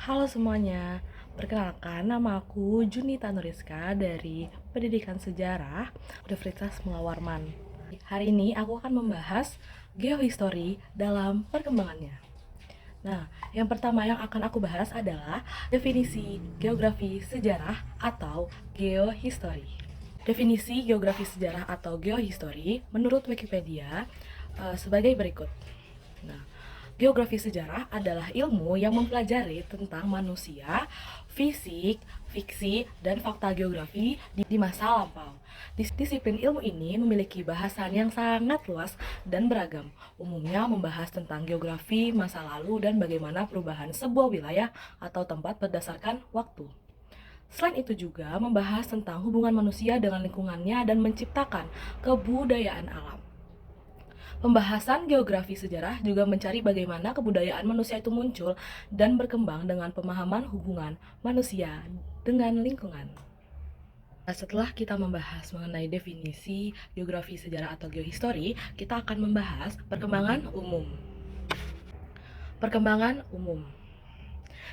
Halo semuanya, perkenalkan nama aku Junita Nuriska dari Pendidikan Sejarah Universitas Mula Warman. Hari ini aku akan membahas geohistory dalam perkembangannya. Nah, yang pertama yang akan aku bahas adalah definisi geografi sejarah atau geohistory. Definisi geografi sejarah atau geohistory menurut Wikipedia sebagai berikut. Nah, geografi sejarah adalah ilmu yang mempelajari tentang manusia, fisik, fiksi, dan fakta geografi di masa lampau. Disiplin ilmu ini memiliki bahasan yang sangat luas dan beragam. Umumnya membahas tentang geografi masa lalu dan bagaimana perubahan sebuah wilayah atau tempat berdasarkan waktu. Selain itu juga membahas tentang hubungan manusia dengan lingkungannya dan menciptakan kebudayaan alam. Pembahasan geografi sejarah juga mencari bagaimana kebudayaan manusia itu muncul dan berkembang dengan pemahaman hubungan manusia dengan lingkungan. Nah, setelah kita membahas mengenai definisi geografi sejarah atau geohistory, kita akan membahas perkembangan umum. Perkembangan umum.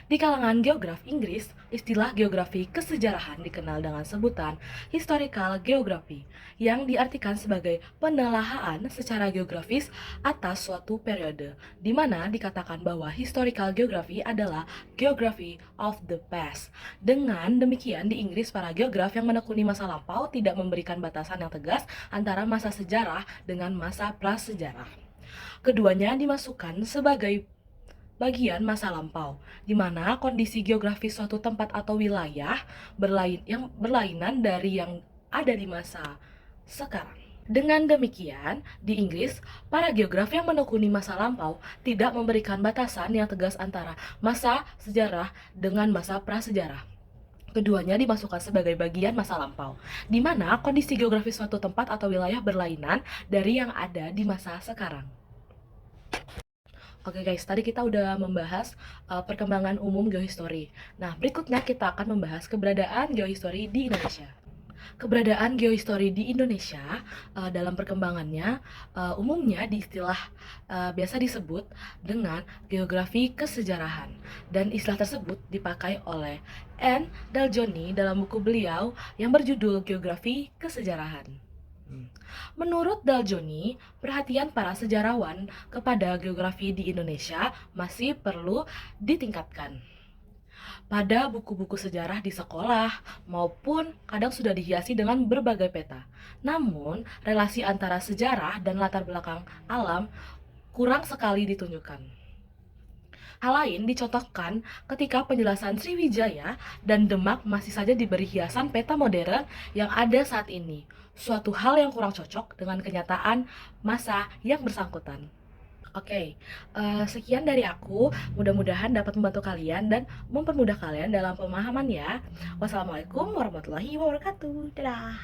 Di kalangan geograf Inggris, istilah geografi kesejarahan dikenal dengan sebutan historical geography, yang diartikan sebagai penelaahan secara geografis atas suatu periode, di mana dikatakan bahwa historical geography adalah geography of the past. Dengan demikian, di Inggris, para geograf yang menekuni masa lampau tidak memberikan batasan yang tegas antara masa sejarah dengan masa prasejarah. Keduanya dimasukkan sebagai bagian masa lampau, di mana kondisi geografis suatu tempat atau wilayah berlainan dari yang ada di masa sekarang. Dengan demikian, di Inggris, para geograf yang menekuni masa lampau tidak memberikan batasan yang tegas antara masa sejarah dengan masa prasejarah. Keduanya dimasukkan sebagai bagian masa lampau, di mana kondisi geografis suatu tempat atau wilayah berlainan dari yang ada di masa sekarang. Oke guys, tadi kita udah membahas perkembangan umum geohistory. Nah, berikutnya kita akan membahas keberadaan geohistory di Indonesia. Keberadaan geohistory di Indonesia dalam perkembangannya umumnya biasa disebut dengan geografi kesejarahan, dan istilah tersebut dipakai oleh N. Daljoni dalam buku beliau yang berjudul Geografi Kesejarahan. Menurut Daljoni, perhatian para sejarawan kepada geografi di Indonesia masih perlu ditingkatkan. Pada buku-buku sejarah di sekolah maupun kadang sudah dihiasi dengan berbagai peta. Namun, relasi antara sejarah dan latar belakang alam kurang sekali ditunjukkan. Hal lain dicontohkan ketika penjelasan Sriwijaya dan Demak masih saja diberi hiasan peta modern yang ada saat ini, suatu hal yang kurang cocok dengan kenyataan masa yang bersangkutan. Oke, sekian dari aku. Mudah-mudahan dapat membantu kalian dan mempermudah kalian dalam pemahaman ya. Wassalamualaikum warahmatullahi wabarakatuh. Dadah.